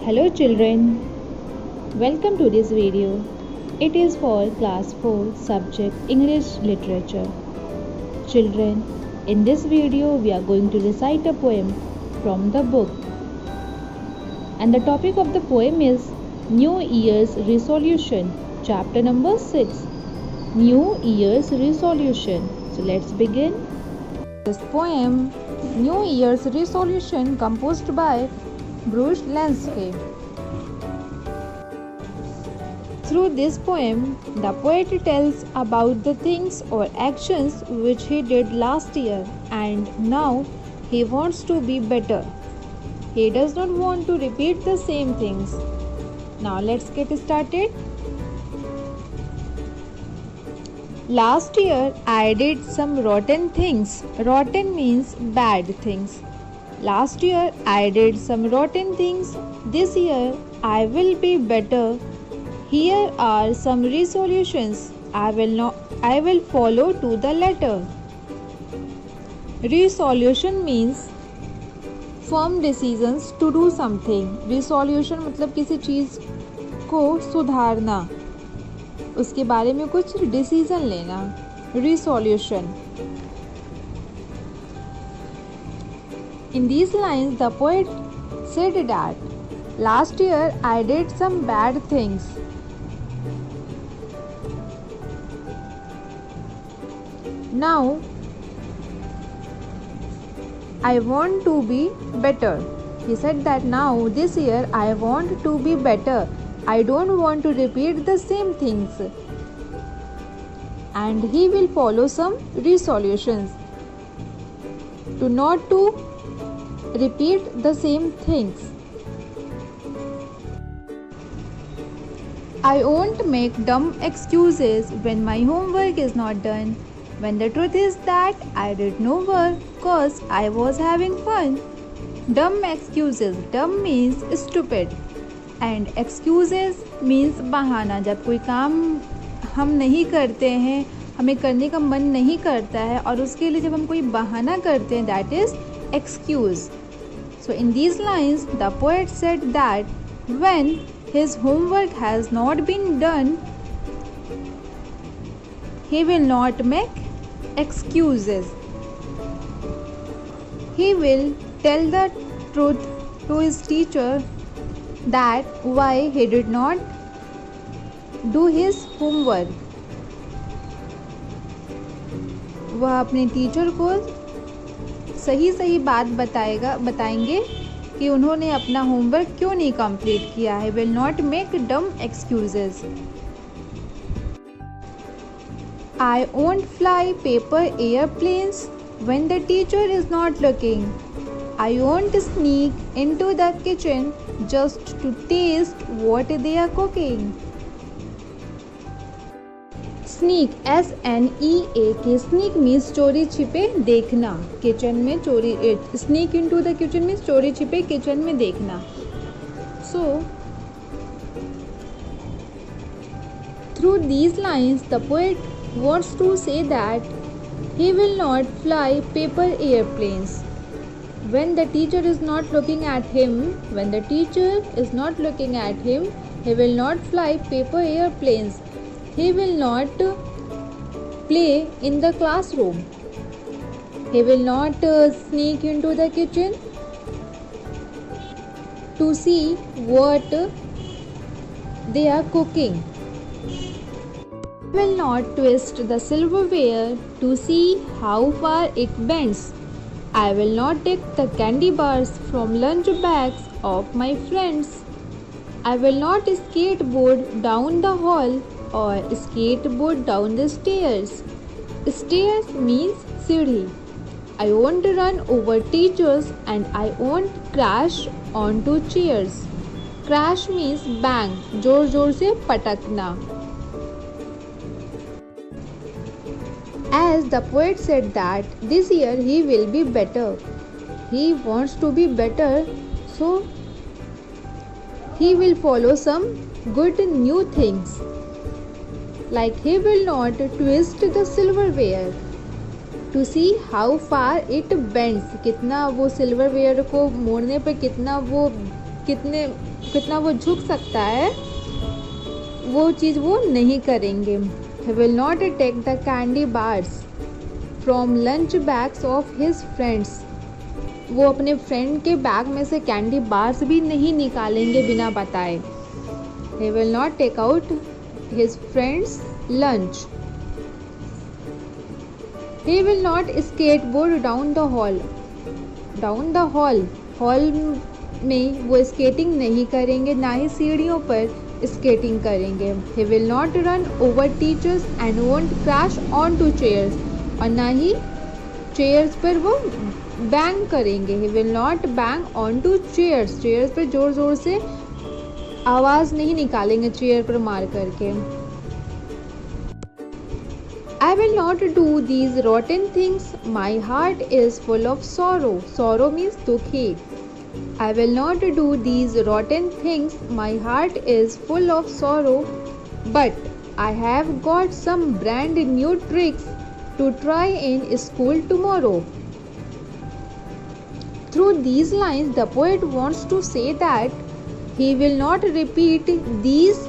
Hello children, welcome to this video. It is for class 4 subject English literature. Children, in this video we are going to recite a poem from the book. And the topic of the poem is New Year's Resolution, chapter number 6. New Year's Resolution. So let's begin. This poem, New Year's Resolution, composed by Bruce Lansky. Through this poem, the poet tells about the things or actions which he did last year and now he wants to be better. He does not want to repeat the same things. Now let's get started. Last year I did some rotten things. Rotten means bad things. Last year I did some rotten things. This year I will be better. Here are some resolutions. I will follow to the letter. Resolution means firm decisions to do something. Resolution मतलब किसी चीज़ को सुधारना, उसके बारे में कुछ decision लेना. Resolution. In these lines, the poet said that last year I did some bad things. Now I want to be better. He said that now this year I want to be better. I don't want to repeat the same things. And he will follow some resolutions to not to repeat the same things. I won't make dumb excuses when my homework is not done. When the truth is that I did no work cause I was having fun. Dumb excuses. Dumb means stupid and excuses means बहाना. जब कोई काम हम नहीं करते हैं, हमें करने का मन नहीं करता है और उसके लिए जब हम कोई बहाना करते हैं, that is excuse. So in these lines, the poet said that when his homework has not been done, he will not make excuses. He will tell the truth to his teacher that why he did not do his homework. वह अपने teacher को सही बात बताएंगे कि उन्होंने अपना homework क्यों नहीं कंप्लीट किया है. विल नॉट मेक डम excuses. I won't fly paper airplanes when the teacher is not looking. I won't sneak into the kitchen just to taste what they are cooking. Sneak, S-N-E-A-K. Sneak means चोरी छिपे देखना. Kitchen में चोरी. Sneak into the kitchen means चोरी छिपे kitchen में देखना. So, through these lines, the poet wants to say that he will not fly paper airplanes when the teacher is not looking at him. When the teacher is not looking at him, he will not fly paper airplanes. He will not play in the classroom. He will not sneak into the kitchen to see what they are cooking. Will not twist the silverware to see how far it bends. I will not take the candy bars from lunch bags of my friends. I will not skateboard down the hall or skateboard down the stairs. Stairs means सीढ़ी. I won't run over teachers and I won't crash onto chairs. Crash means bang, जोर जोर से पटकना. As the poet said that this year he will be better. He wants to be better, so he will follow some good new things. Like he will not twist the silverware to see how far it bends. कितना वो silverware को मोड़ने पर कितना वो कितना वो झुक सकता है, वो चीज़ वो नहीं करेंगे। He will not take the candy bars from lunch bags of his friends. वो अपने फ्रेंड के बैग में से कैंडी बार्स भी नहीं निकालेंगे बिना बताए। He will not take out his friend's lunch. He will not skateboard down the hall. Down the hall. Hall में वो स्केटिंग नहीं करेंगे, ना ही सीढ़ियों पर स्केटिंग करेंगे। He will not run over teachers and won't crash onto chairs. और ना ही चेयर्स पर वो बैंग करेंगे। He will not bang onto chairs. Chairs पर जोर जोर से आवाज़ नहीं निकालेंगे चेयर पर मार करके। I will not do these rotten things. My heart is full of sorrow. Sorrow means दुखी। I will not do these rotten things. My heart is full of sorrow. But I have got some brand new tricks to try in school tomorrow. Through these lines, the poet wants to say that he will not repeat these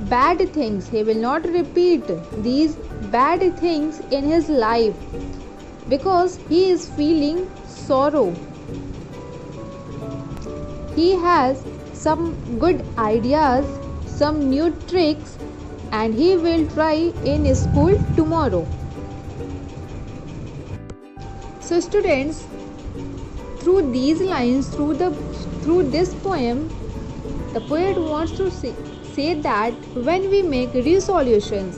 bad things. He will not repeat these bad things in his life because he is feeling sorrow. He has some good ideas, some new tricks, and he will try in school tomorrow. So students, through these lines, through this poem, the poet wants to say that when we make resolutions,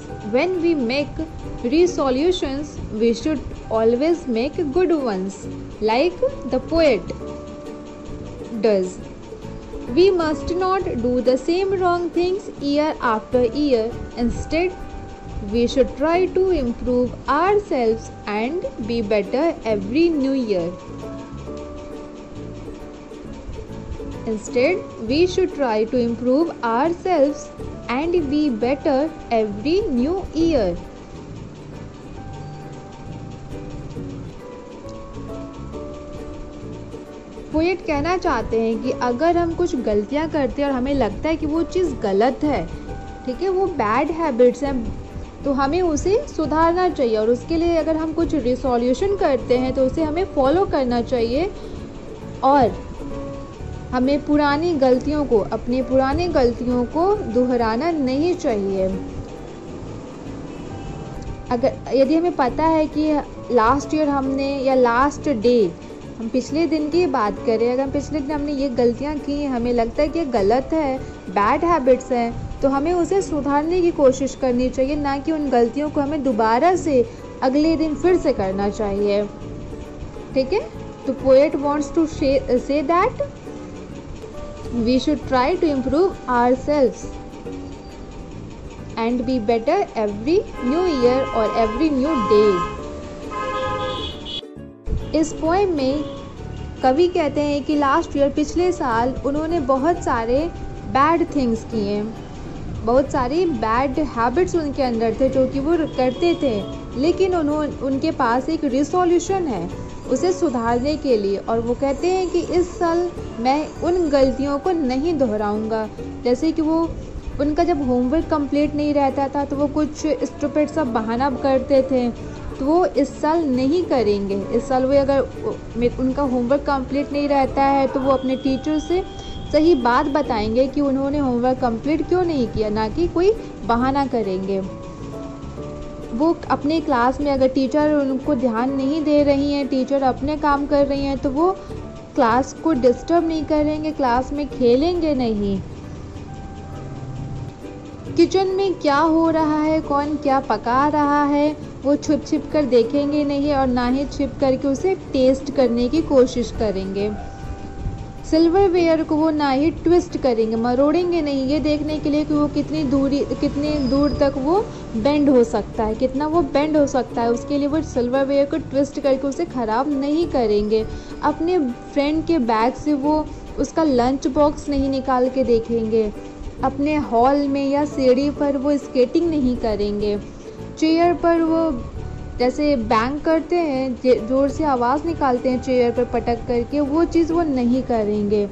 we should always make good ones, like the poet does. We must not do the same wrong things year after year. Instead, we should try to improve ourselves and be better every new year. Instead, we should try to improve ourselves and be better every new year. Poet कहना चाहते हैं कि अगर हम कुछ गलतियां करते हैं और हमें लगता है कि वो चीज़ गलत है, ठीक है, वो बैड हैबिट्स हैं, तो हमें उसे सुधारना चाहिए। और उसके लिए अगर हम कुछ रिसोल्यूशन करते हैं तो उसे हमें फॉलो करना चाहिए और हमें अपनी पुरानी गलतियों को दोहराना नहीं चाहिए। यदि हमें पता है कि लास्ट ईयर हमने, या लास्ट डे, हम पिछले दिन की बात करें, अगर हम पिछले दिन हमने ये गलतियाँ की, हमें लगता है कि ये गलत है, बैड हैबिट्स हैं, तो हमें उसे सुधारने की कोशिश करनी चाहिए, ना कि उन गलतियों को हमें दोबारा से अगले दिन फिर से करना चाहिए। ठीक है, तो poet wants to say that we should try to improve ourselves and be better every new year or every new day. इस पोएम में कवि कहते हैं कि लास्ट ईयर, पिछले साल, उन्होंने बहुत सारे बैड थिंग्स किए, बहुत सारी बैड हैबिट्स उनके अंदर थे जो कि वो करते थे, लेकिन उनके पास एक रिसोल्यूशन है उसे सुधारने के लिए। और वो कहते हैं कि इस साल मैं उन गलतियों को नहीं दोहराऊंगा। जैसे कि वो उनका जब होमवर्क कंप्लीट नहीं रहता था तो वो कुछ स्टूपिड सा बहाना करते थे, तो वो इस साल नहीं करेंगे। इस साल वो अगर उनका होमवर्क कंप्लीट नहीं रहता है तो वो अपने टीचर से सही बात बताएंगे कि उन्होंने होमवर्क कंप्लीट क्यों नहीं किया, ना कि कोई बहाना करेंगे। वो अपने क्लास में अगर टीचर उनको ध्यान नहीं दे रही हैं, टीचर अपने काम कर रही हैं, तो वो क्लास को डिस्टर्ब नहीं करेंगे, क्लास में खेलेंगे नहीं। किचन में क्या हो रहा है, कौन क्या पका रहा है, वो छुप छिप कर देखेंगे नहीं और ना ही छिप करके उसे टेस्ट करने की कोशिश करेंगे। सिल्वरवेयर को वो ना ही ट्विस्ट करेंगे, मरोड़ेंगे नहीं, ये देखने के लिए कि वो कितनी दूर तक वो बेंड हो सकता है, कितना वो बेंड हो सकता है, उसके लिए वो सिल्वरवेयर को ट्विस्ट करके उसे ख़राब नहीं करेंगे। अपने फ्रेंड के बैग से वो उसका लंच बॉक्स नहीं निकाल के देखेंगे। अपने हॉल में या सीढ़ी पर वो स्केटिंग नहीं करेंगे। चेयर पर वो जैसे बैंग करते हैं, ज़ोर से आवाज़ निकालते हैं चेयर पर पटक करके, वो चीज़ वो नहीं करेंगे।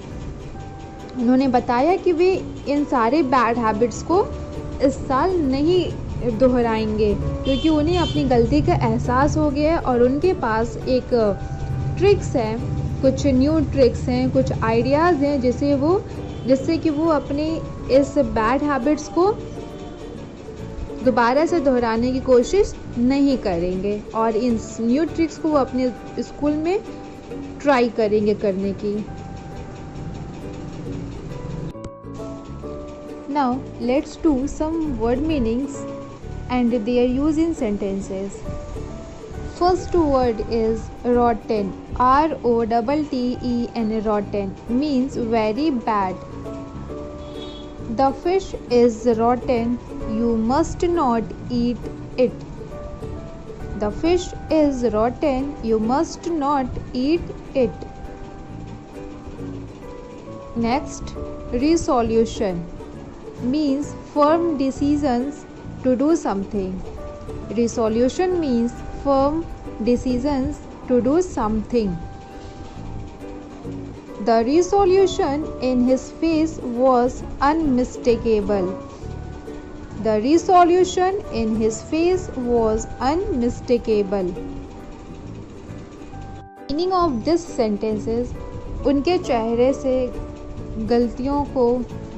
उन्होंने बताया कि वे इन सारे बैड हैबिट्स को इस साल नहीं दोहराएंगे क्योंकि उन्हें अपनी गलती का एहसास हो गया है और उनके पास एक ट्रिक्स है, कुछ न्यू ट्रिक्स हैं, कुछ आइडियाज़ हैं जिससे कि वो अपने इस बैड हैबिट्स को दोबारा से दोहराने की कोशिश नहीं करेंगे और इन न्यू ट्रिक्स को वो अपने स्कूल में ट्राई करेंगे करने की। Now let's do some word meanings and their use in sentences. First word is rotten. R-O-T-T-E-N. Rotten means very bad. The fish is rotten. You must not eat it. The fish is rotten. You must not eat it. Next, resolution means firm decisions to do something. Resolution means firm decisions to do something. The resolution in his face was unmistakable. The resolution in his face was unmistakable. Meaning of this sentence is उनके चेहरे से गलतियों को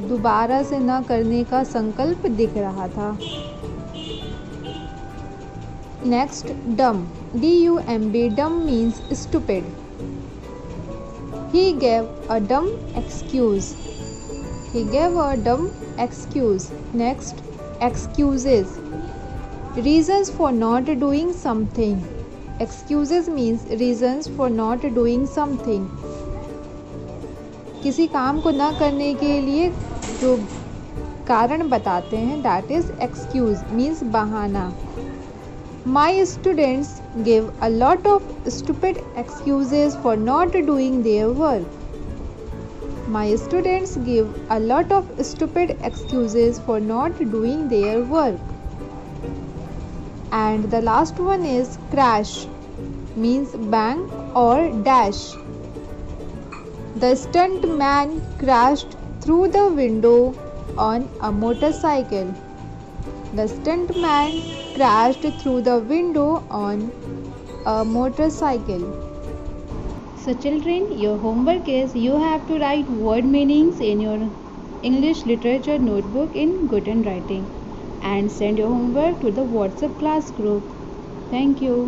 दोबारा से न करने का संकल्प दिख रहा था। नेक्स्ट, डम. D-U-M-B. डम means stupid. He gave a dumb excuse. He gave a dumb excuse. Next, excuses. Reasons for not doing something. Excuses means reasons for not doing something. किसी काम को न करने के लिए जो कारण बताते हैं, दैट इज एक्सक्यूज मीन्स बहाना. My students give a lot of stupid excuses for not doing their work. My students give a lot of stupid excuses for not doing their work. And the last one is crash means bang और dash. The stuntman crashed through the window on a motorcycle. The stuntman crashed through the window on a motorcycle. So children, your homework is you have to write word meanings in your English literature notebook in good handwriting and send your homework to the WhatsApp class group. Thank you.